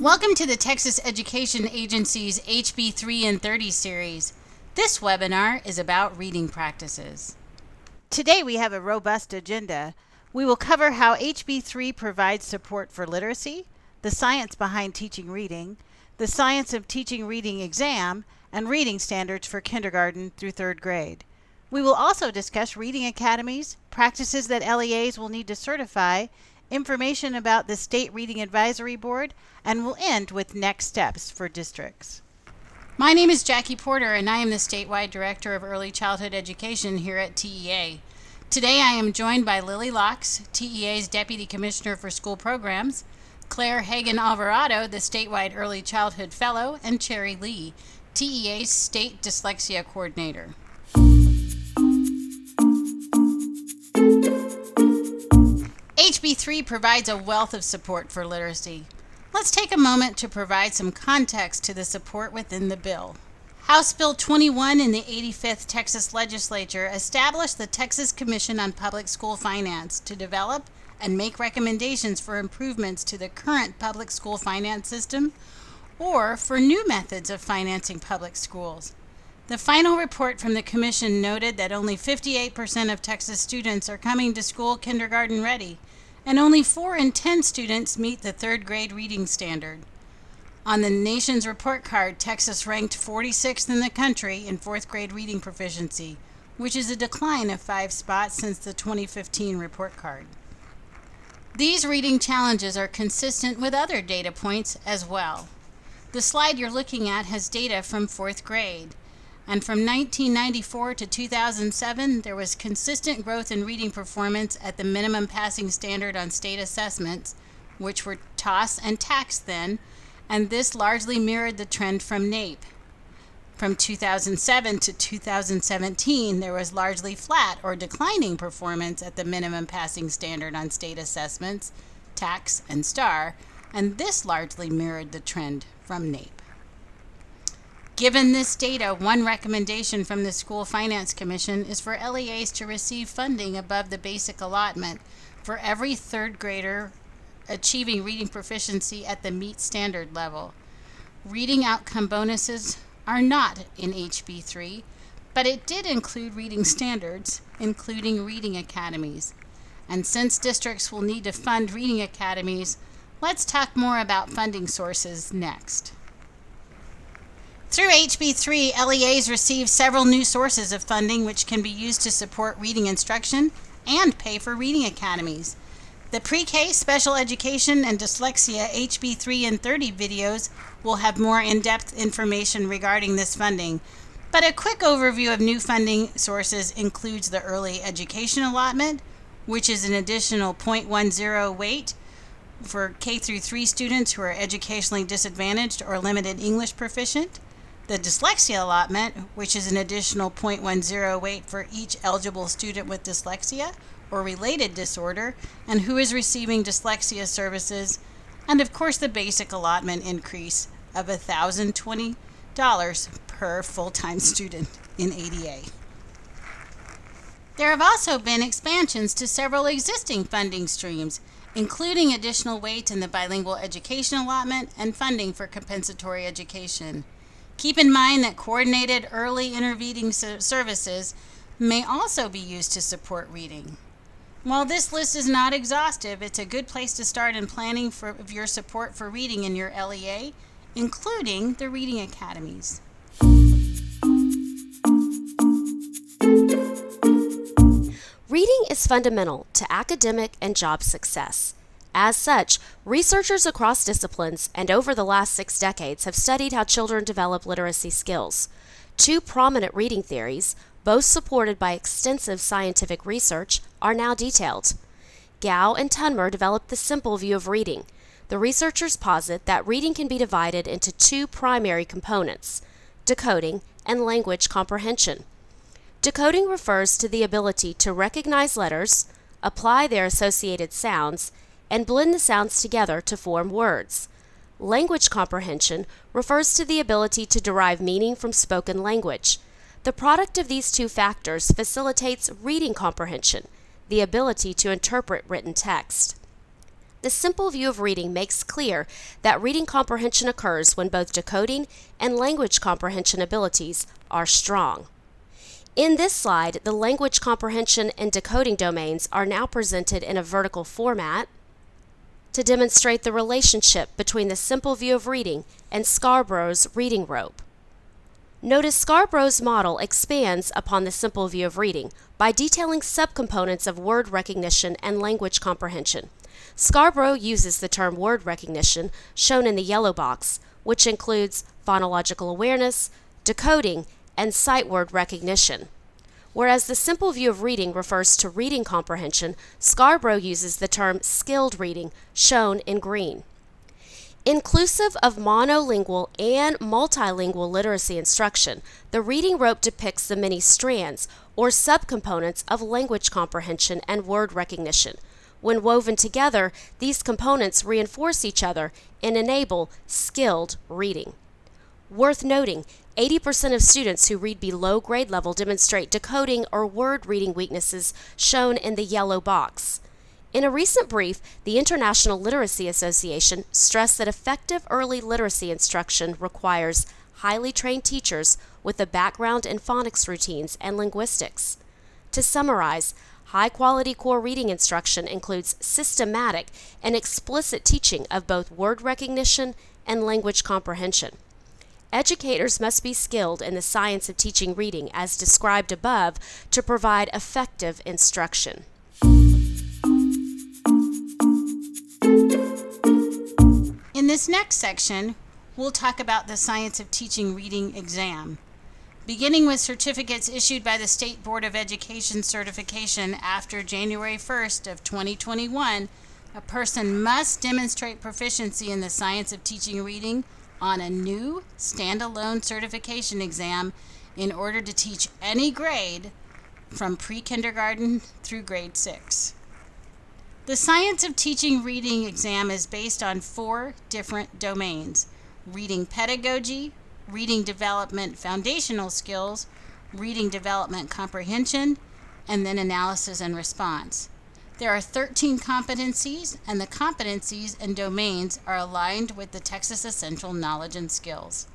Welcome to the Texas Education Agency's HB 3 and 30 series. This webinar is about reading practices. Today we have a robust agenda. We will cover how HB 3 provides support for literacy, the science behind teaching reading, the science of teaching reading exam, and reading standards for kindergarten through third grade. We will also discuss reading academies, practices that LEAs will need to certify, information about the State Reading Advisory Board, and we'll end with next steps for districts. My name is Jackie Porter, and I am the Statewide Director of Early Childhood Education here at TEA. Today I am joined by Lily Locks, TEA's Deputy Commissioner for School Programs, Claire Hagan-Alvarado, the Statewide Early Childhood Fellow, and Cherry Lee, TEA's State Dyslexia Coordinator. HB 3 provides a wealth of support for literacy. Let's take a moment to provide some context to the support within the bill. House Bill 21 in the 85th Texas Legislature established the Texas Commission on Public School Finance to develop and make recommendations for improvements to the current public school finance system or for new methods of financing public schools. The final report from the Commission noted that only 58% of Texas students are coming to school kindergarten ready, and only 4 in 10 students meet the third grade reading standard. On the nation's report card, Texas ranked 46th in the country in fourth grade reading proficiency, which is a decline of 5 spots since the 2015 report card. These reading challenges are consistent with other data points as well. The slide you're looking at has data from fourth grade. And from 1994 to 2007, there was consistent growth in reading performance at the minimum passing standard on state assessments, which were TOS and TAKS then, and this largely mirrored the trend from NAEP. From 2007 to 2017, there was largely flat or declining performance at the minimum passing standard on state assessments, TAKS and STAR, and this largely mirrored the trend from NAEP. Given this data, one recommendation from the School Finance Commission is for LEAs to receive funding above the basic allotment for every third grader achieving reading proficiency at the meet standard level. Reading outcome bonuses are not in HB 3, but it did include reading standards, including reading academies. And since districts will need to fund reading academies, let's talk more about funding sources next. Through HB 3, LEAs receive several new sources of funding which can be used to support reading instruction and pay for reading academies. The pre-K, special education, and dyslexia HB 3 and 30 videos will have more in-depth information regarding this funding, but a quick overview of new funding sources includes the early education allotment, which is an additional 0.10 weight for K through 3 students who are educationally disadvantaged or limited English proficient. The dyslexia allotment, which is an additional 0.10 weight for each eligible student with dyslexia or related disorder and who is receiving dyslexia services, and of course the basic allotment increase of $1,020 per full-time student in ADA. There have also been expansions to several existing funding streams, including additional weight in the bilingual education allotment and funding for compensatory education. Keep in mind that coordinated early intervening services may also be used to support reading. While this list is not exhaustive, it's a good place to start in planning for your support for reading in your LEA, including the reading academies. Reading is fundamental to academic and job success. As such, researchers across disciplines and over the last 6 decades have studied how children develop literacy skills. 2 prominent reading theories, both supported by extensive scientific research, are now detailed. Gao and Tunmer developed the simple view of reading. The researchers posit that reading can be divided into 2 primary components, decoding and language comprehension. Decoding refers to the ability to recognize letters, apply their associated sounds, and blend the sounds together to form words. Language comprehension refers to the ability to derive meaning from spoken language. The product of these 2 factors facilitates reading comprehension, the ability to interpret written text. The simple view of reading makes clear that reading comprehension occurs when both decoding and language comprehension abilities are strong. In this slide, the language comprehension and decoding domains are now presented in a vertical format to demonstrate the relationship between the simple view of reading and Scarborough's reading rope. Notice Scarborough's model expands upon the simple view of reading by detailing subcomponents of word recognition and language comprehension. Scarborough uses the term word recognition, shown in the yellow box, which includes phonological awareness, decoding, and sight word recognition. Whereas the simple view of reading refers to reading comprehension, Scarborough uses the term skilled reading, shown in green. Inclusive of monolingual and multilingual literacy instruction, the reading rope depicts the many strands or subcomponents of language comprehension and word recognition. When woven together, these components reinforce each other and enable skilled reading. Worth noting, 80% of students who read below grade level demonstrate decoding or word reading weaknesses, shown in the yellow box. In a recent brief, the International Literacy Association stressed that effective early literacy instruction requires highly trained teachers with a background in phonics routines and linguistics. To summarize, high-quality core reading instruction includes systematic and explicit teaching of both word recognition and language comprehension. Educators must be skilled in the science of teaching reading as described above to provide effective instruction. In this next section, we'll talk about the Science of Teaching Reading exam. Beginning with certificates issued by the State Board of Education certification after January 1st of 2021, a person must demonstrate proficiency in the Science of Teaching Reading on a new standalone certification exam in order to teach any grade from pre-kindergarten through grade 6. The Science of Teaching Reading exam is based on 4 different domains: reading pedagogy, reading development foundational skills, reading development comprehension, and then analysis and response. There are 13 competencies, and the competencies and domains are aligned with the Texas Essential Knowledge and Skills.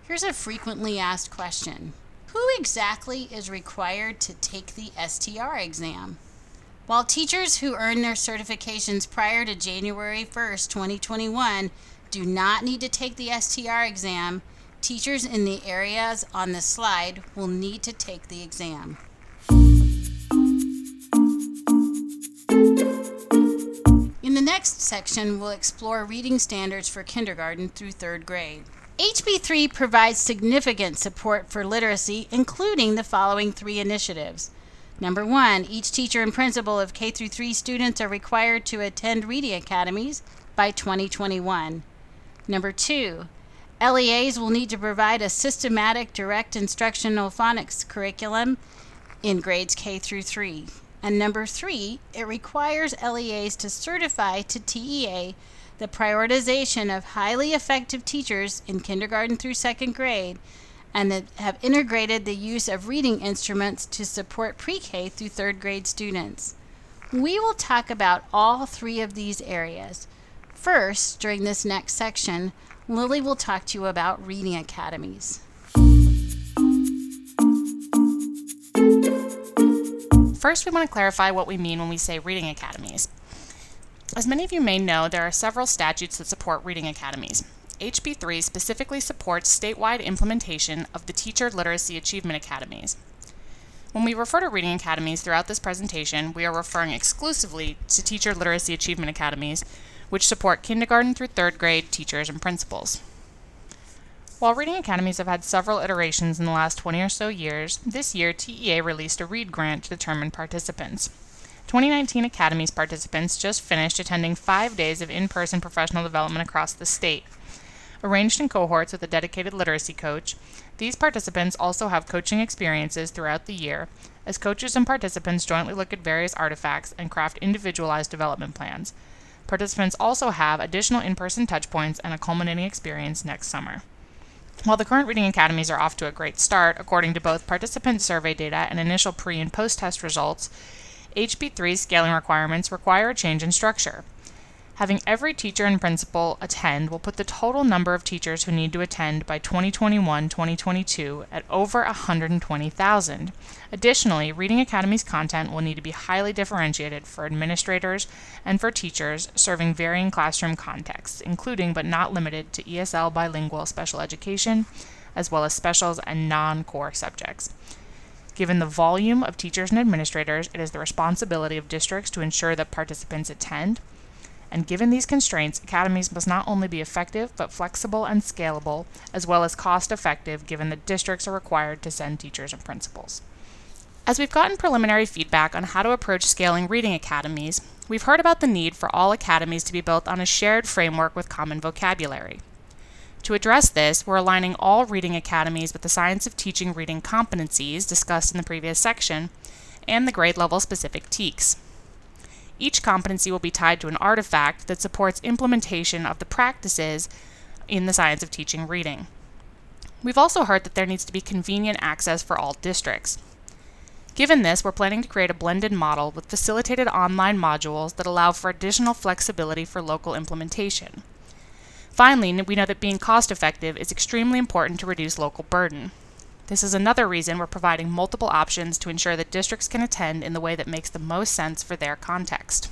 Here's a frequently asked question. Who exactly is required to take the STR exam? While teachers who earn their certifications prior to January 1st, 2021 do not need to take the STR exam, teachers in the areas on the slide will need to take the exam. In the next section, we'll explore reading standards for kindergarten through 3rd grade. HB3 provides significant support for literacy, including the following 3 initiatives. Number 1, each teacher and principal of K through 3 students are required to attend reading academies by 2021. Number 2, LEAs will need to provide a systematic direct instructional phonics curriculum in grades K through 3. And number 3, it requires LEAs to certify to TEA the prioritization of highly effective teachers in kindergarten through 2nd grade and that have integrated the use of reading instruments to support pre-K through 3rd grade students. We will talk about all 3 of these areas. First, during this next section, Lily will talk to you about reading academies. First, we want to clarify what we mean when we say reading academies. As many of you may know, there are several statutes that support reading academies. HB3 specifically supports statewide implementation of the Teacher Literacy Achievement Academies. When we refer to reading academies throughout this presentation, we are referring exclusively to Teacher Literacy Achievement Academies, which support kindergarten through 3rd grade teachers and principals. While reading academies have had several iterations in the last 20 or so years, this year TEA released a READ grant to determine participants. 2019 Academies participants just finished attending 5 days of in-person professional development across the state. Arranged in cohorts with a dedicated literacy coach, these participants also have coaching experiences throughout the year, as coaches and participants jointly look at various artifacts and craft individualized development plans. Participants also have additional in-person touchpoints and a culminating experience next summer. While the current reading academies are off to a great start, according to both participant survey data and initial pre- and post-test results, HB3's scaling requirements require a change in structure. Having every teacher and principal attend will put the total number of teachers who need to attend by 2021-2022 at over 120,000. Additionally, Reading Academy's content will need to be highly differentiated for administrators and for teachers serving varying classroom contexts, including but not limited to ESL bilingual special education, as well as specials and non-core subjects. Given the volume of teachers and administrators, it is the responsibility of districts to ensure that participants attend. And given these constraints, academies must not only be effective, but flexible and scalable, as well as cost-effective, given that districts are required to send teachers and principals. As we've gotten preliminary feedback on how to approach scaling reading academies, we've heard about the need for all academies to be built on a shared framework with common vocabulary. To address this, we're aligning all reading academies with the Science of Teaching reading competencies discussed in the previous section, and the grade level specific TEKS. Each competency will be tied to an artifact that supports implementation of the practices in the science of teaching reading. We've also heard that there needs to be convenient access for all districts. Given this, we're planning to create a blended model with facilitated online modules that allow for additional flexibility for local implementation. Finally, we know that being cost-effective is extremely important to reduce local burden. This is another reason we're providing multiple options to ensure that districts can attend in the way that makes the most sense for their context.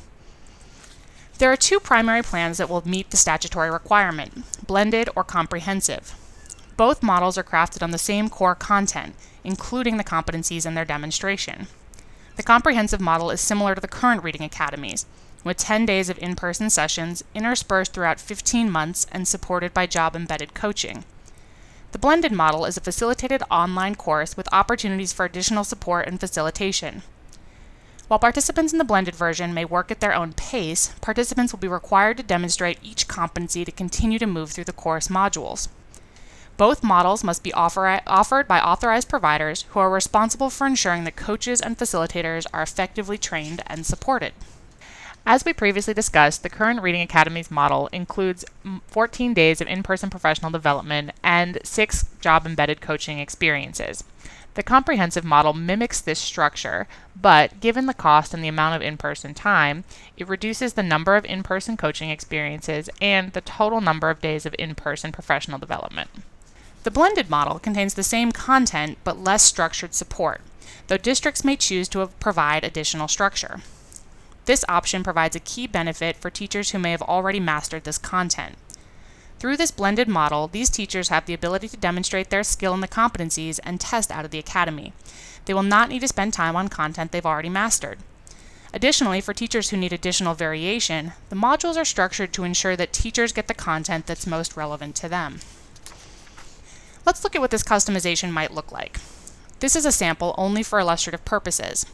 There are two primary plans that will meet the statutory requirement, blended or comprehensive. Both models are crafted on the same core content, including the competencies in their demonstration. The comprehensive model is similar to the current reading academies, with 10 days of in-person sessions interspersed throughout 15 months and supported by job-embedded coaching. The blended model is a facilitated online course with opportunities for additional support and facilitation. While participants in the blended version may work at their own pace, participants will be required to demonstrate each competency to continue to move through the course modules. Both models must be offered by authorized providers who are responsible for ensuring that coaches and facilitators are effectively trained and supported. As we previously discussed, the current Reading Academies model includes 14 days of in-person professional development and 6 job-embedded coaching experiences. The comprehensive model mimics this structure, but given the cost and the amount of in-person time, it reduces the number of in-person coaching experiences and the total number of days of in-person professional development. The blended model contains the same content but less structured support, though districts may choose to provide additional structure. This option provides a key benefit for teachers who may have already mastered this content. Through this blended model, these teachers have the ability to demonstrate their skill in the competencies and test out of the academy. They will not need to spend time on content they've already mastered. Additionally, for teachers who need additional variation, the modules are structured to ensure that teachers get the content that's most relevant to them. Let's look at what this customization might look like. This is a sample only for illustrative purposes.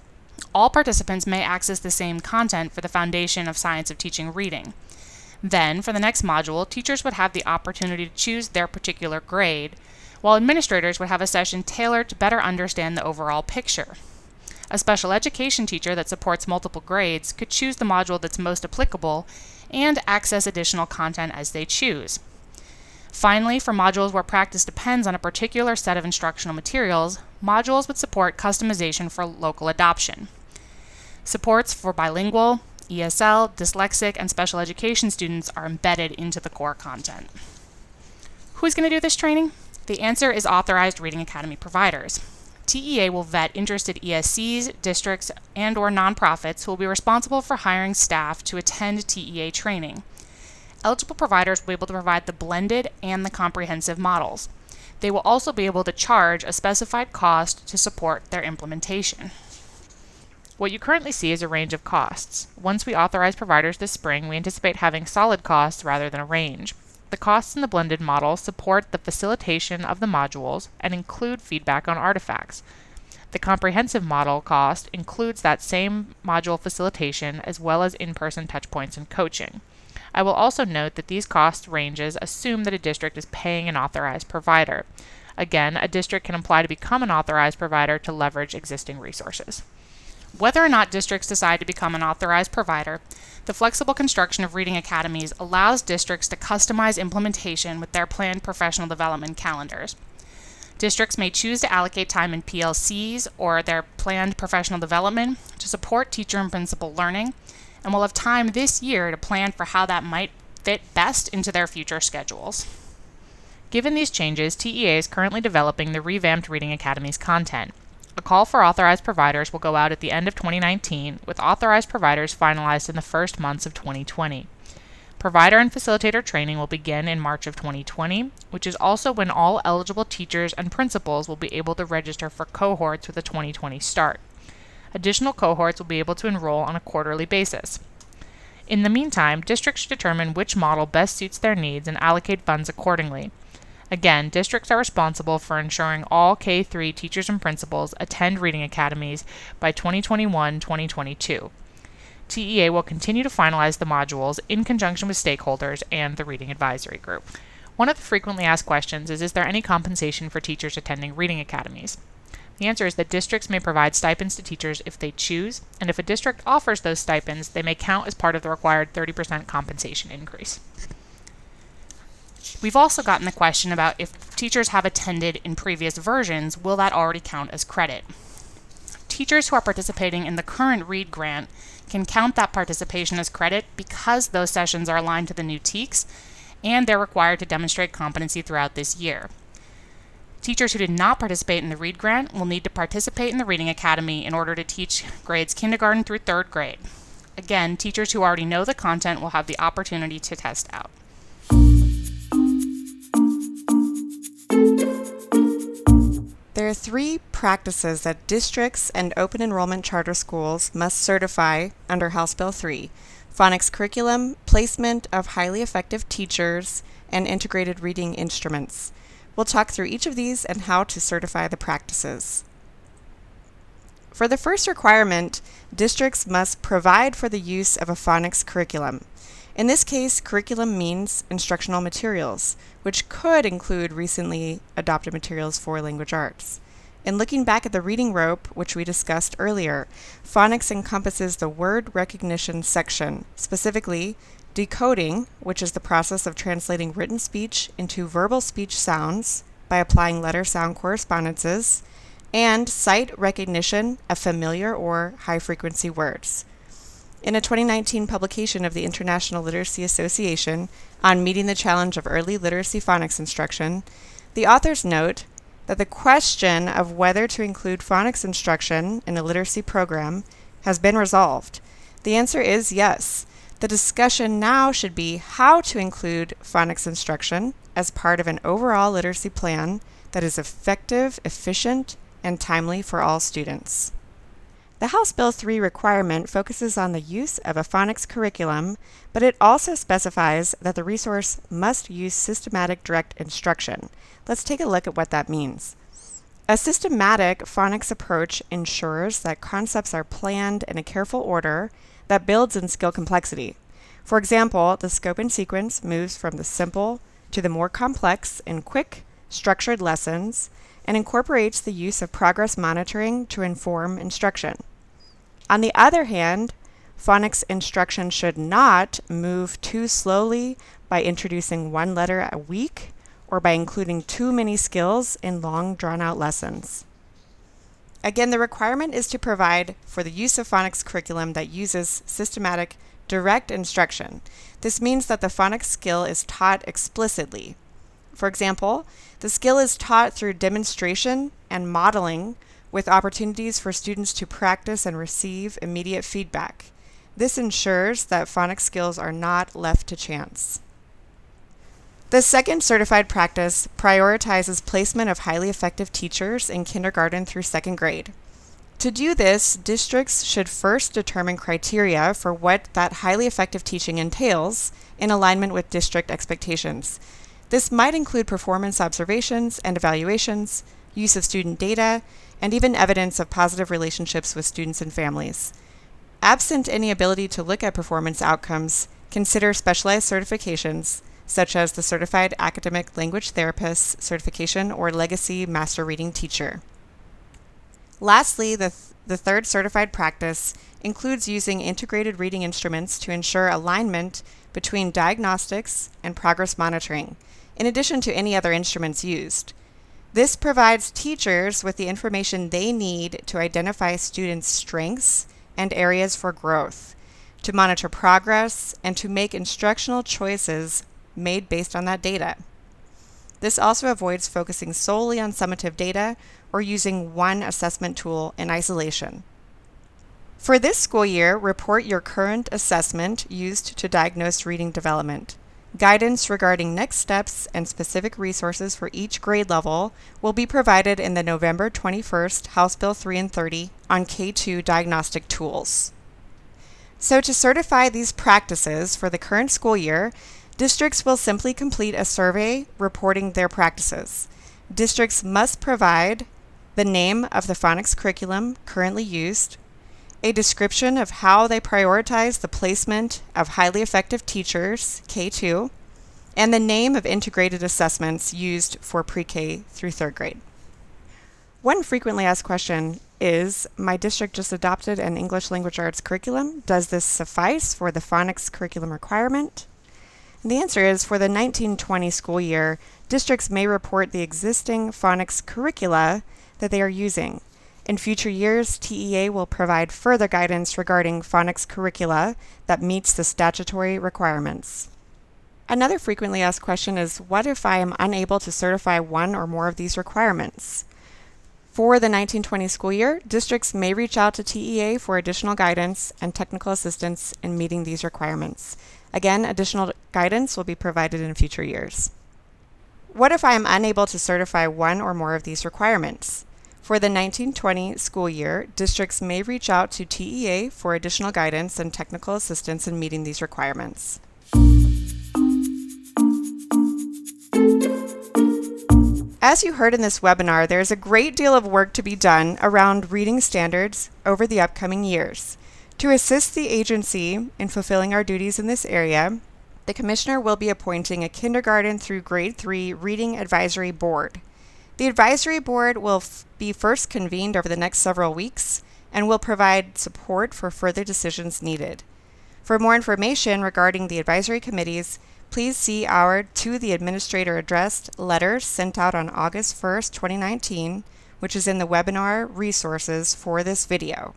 All participants may access the same content for the foundation of science of teaching reading. Then, for the next module, teachers would have the opportunity to choose their particular grade, while administrators would have a session tailored to better understand the overall picture. A special education teacher that supports multiple grades could choose the module that's most applicable and access additional content as they choose. Finally, for modules where practice depends on a particular set of instructional materials, modules would support customization for local adoption. Supports for bilingual, ESL, dyslexic, and special education students are embedded into the core content. Who's going to do this training? The answer is authorized Reading Academy providers. TEA will vet interested ESCs, districts, and/or nonprofits who will be responsible for hiring staff to attend TEA training. Eligible providers will be able to provide the blended and the comprehensive models. They will also be able to charge a specified cost to support their implementation. What you currently see is a range of costs. Once we authorize providers this spring, we anticipate having solid costs rather than a range. The costs in the blended model support the facilitation of the modules and include feedback on artifacts. The comprehensive model cost includes that same module facilitation as well as in-person touchpoints and coaching. I will also note that these cost ranges assume that a district is paying an authorized provider. Again, a district can apply to become an authorized provider to leverage existing resources. Whether or not districts decide to become an authorized provider, the flexible construction of reading academies allows districts to customize implementation with their planned professional development calendars. Districts may choose to allocate time in PLCs or their planned professional development to support teacher and principal learning, and will have time this year to plan for how that might fit best into their future schedules. Given these changes, TEA is currently developing the revamped Reading Academies content. A call for authorized providers will go out at the end of 2019, with authorized providers finalized in the first months of 2020. Provider and facilitator training will begin in March of 2020, which is also when all eligible teachers and principals will be able to register for cohorts with a 2020 start. Additional cohorts will be able to enroll on a quarterly basis. In the meantime, districts should determine which model best suits their needs and allocate funds accordingly. Again, districts are responsible for ensuring all K-3 teachers and principals attend Reading Academies by 2021-2022. TEA will continue to finalize the modules in conjunction with stakeholders and the Reading Advisory Group. One of the frequently asked questions is there any compensation for teachers attending Reading Academies? The answer is that districts may provide stipends to teachers if they choose, and if a district offers those stipends, they may count as part of the required 30% compensation increase. We've also gotten the question about if teachers have attended in previous versions, will that already count as credit? Teachers who are participating in the current READ grant can count that participation as credit because those sessions are aligned to the new TEKS, and they're required to demonstrate competency throughout this year. Teachers who did not participate in the READ grant will need to participate in the Reading Academy in order to teach grades kindergarten through 3rd grade. Again, teachers who already know the content will have the opportunity to test out. There are 3 practices that districts and open enrollment charter schools must certify under House Bill 3: phonics curriculum, placement of highly effective teachers, and integrated reading instruments. We'll talk through each of these and how to certify the practices. For the first requirement, districts must provide for the use of a phonics curriculum. In this case, curriculum means instructional materials, which could include recently adopted materials for language arts. In looking back at the reading rope, which we discussed earlier, phonics encompasses the word recognition section, specifically decoding, which is the process of translating written speech into verbal speech sounds by applying letter-sound correspondences, and sight recognition of familiar or high-frequency words. In a 2019 publication of the International Literacy Association on meeting the challenge of early literacy phonics instruction, the authors note that the question of whether to include phonics instruction in a literacy program has been resolved. The answer is yes. The discussion now should be how to include phonics instruction as part of an overall literacy plan that is effective, efficient, and timely for all students. The House Bill 3 requirement focuses on the use of a phonics curriculum, but it also specifies that the resource must use systematic direct instruction. Let's take a look at what that means. A systematic phonics approach ensures that concepts are planned in a careful order that builds in skill complexity. For example, the scope and sequence moves from the simple to the more complex in quick, structured lessons and incorporates the use of progress monitoring to inform instruction. On the other hand, phonics instruction should not move too slowly by introducing one letter a week or by including too many skills in long, drawn-out lessons. Again, the requirement is to provide for the use of phonics curriculum that uses systematic, direct instruction. This means that the phonics skill is taught explicitly. For example, the skill is taught through demonstration and modeling with opportunities for students to practice and receive immediate feedback. This ensures that phonics skills are not left to chance. The second certified practice prioritizes placement of highly effective teachers in kindergarten through 2nd grade. To do this, districts should first determine criteria for what that highly effective teaching entails in alignment with district expectations. This might include performance observations and evaluations, use of student data, and even evidence of positive relationships with students and families. Absent any ability to look at performance outcomes, consider specialized certifications, such as the Certified Academic Language Therapist certification or Legacy Master Reading Teacher. Lastly, the third certified practice includes using integrated reading instruments to ensure alignment between diagnostics and progress monitoring, in addition to any other instruments used. This provides teachers with the information they need to identify students' strengths and areas for growth, to monitor progress, and to make instructional choices made based on that data. This also avoids focusing solely on summative data or using one assessment tool in isolation. For this school year, report your current assessment used to diagnose reading development. Guidance regarding next steps and specific resources for each grade level will be provided in the November 21st House Bill 3 and 30 on K2 diagnostic tools. So to certify these practices for the current school year, districts will simply complete a survey reporting their practices. Districts must provide the name of the phonics curriculum currently used, a description of how they prioritize the placement of highly effective teachers, K2, and the name of integrated assessments used for pre-K through third grade. One frequently asked question is, my district just adopted an English language arts curriculum. Does this suffice for the phonics curriculum requirement? And the answer is, for the 1920 school year, districts may report the existing phonics curricula that they are using. In future years, TEA will provide further guidance regarding phonics curricula that meets the statutory requirements. Another frequently asked question is, what if I am unable to certify one or more of these requirements? For the 1920 school year, districts may reach out to TEA for additional guidance and technical assistance in meeting these requirements. Again, additional guidance will be provided in future years. What if I am unable to certify one or more of these requirements? For the 1920 school year, districts may reach out to TEA for additional guidance and technical assistance in meeting these requirements. As you heard in this webinar, there is a great deal of work to be done around reading standards over the upcoming years. To assist the agency in fulfilling our duties in this area, the Commissioner will be appointing a kindergarten through grade 3 reading advisory board. The advisory board will be first convened over the next several weeks and will provide support for further decisions needed. For more information regarding the advisory committees, please see our To the Administrator Addressed letters sent out on August 1st, 2019, which is in the webinar resources for this video.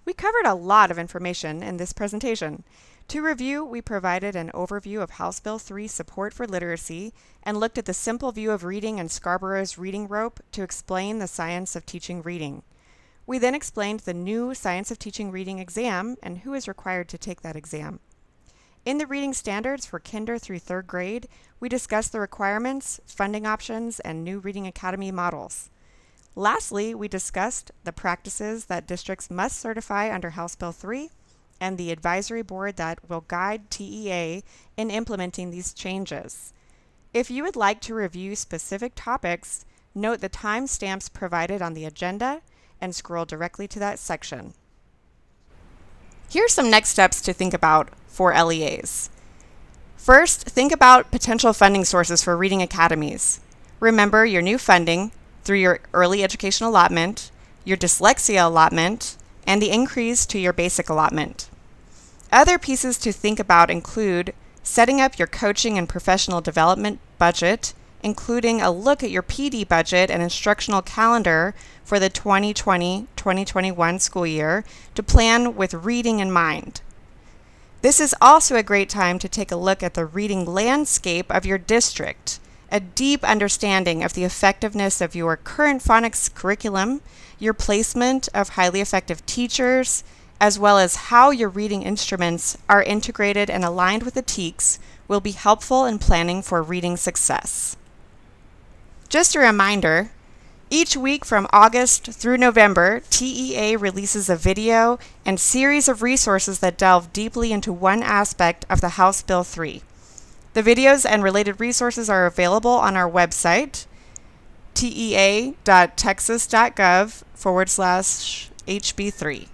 We covered a lot of information in this presentation. To review, we provided an overview of House Bill 3 support for literacy and looked at the simple view of reading and Scarborough's reading rope to explain the science of teaching reading. We then explained the new Science of Teaching Reading exam and who is required to take that exam. In the reading standards for kinder through third grade, we discussed the requirements, funding options, and new Reading Academy models. Lastly, we discussed the practices that districts must certify under House Bill 3 and the advisory board that will guide TEA in implementing these changes. If you would like to review specific topics, note the timestamps provided on the agenda and scroll directly to that section. Here are some next steps to think about for LEAs. First, think about potential funding sources for Reading Academies. Remember your new funding through your early education allotment, your dyslexia allotment, and the increase to your basic allotment. Other pieces to think about include setting up your coaching and professional development budget, including a look at your PD budget and instructional calendar for the 2020-2021 school year to plan with reading in mind. This is also a great time to take a look at the reading landscape of your district. A deep understanding of the effectiveness of your current phonics curriculum, your placement of highly effective teachers, as well as how your reading instruments are integrated and aligned with the TEKS will be helpful in planning for reading success. Just a reminder, each week from August through November, TEA releases a video and series of resources that delve deeply into one aspect of the House Bill 3. The videos and related resources are available on our website, tea.texas.gov/HB3.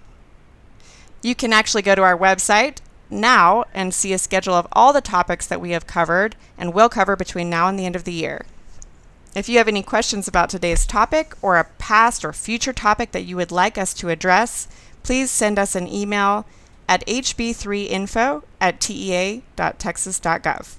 You can actually go to our website now and see a schedule of all the topics that we have covered and will cover between now and the end of the year. If you have any questions about today's topic or a past or future topic that you would like us to address, please send us an email at hb3info@tea.texas.gov.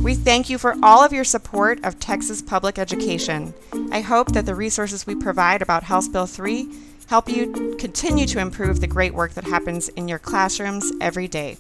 We thank you for all of your support of Texas public education. I hope that the resources we provide about House Bill 3 help you continue to improve the great work that happens in your classrooms every day.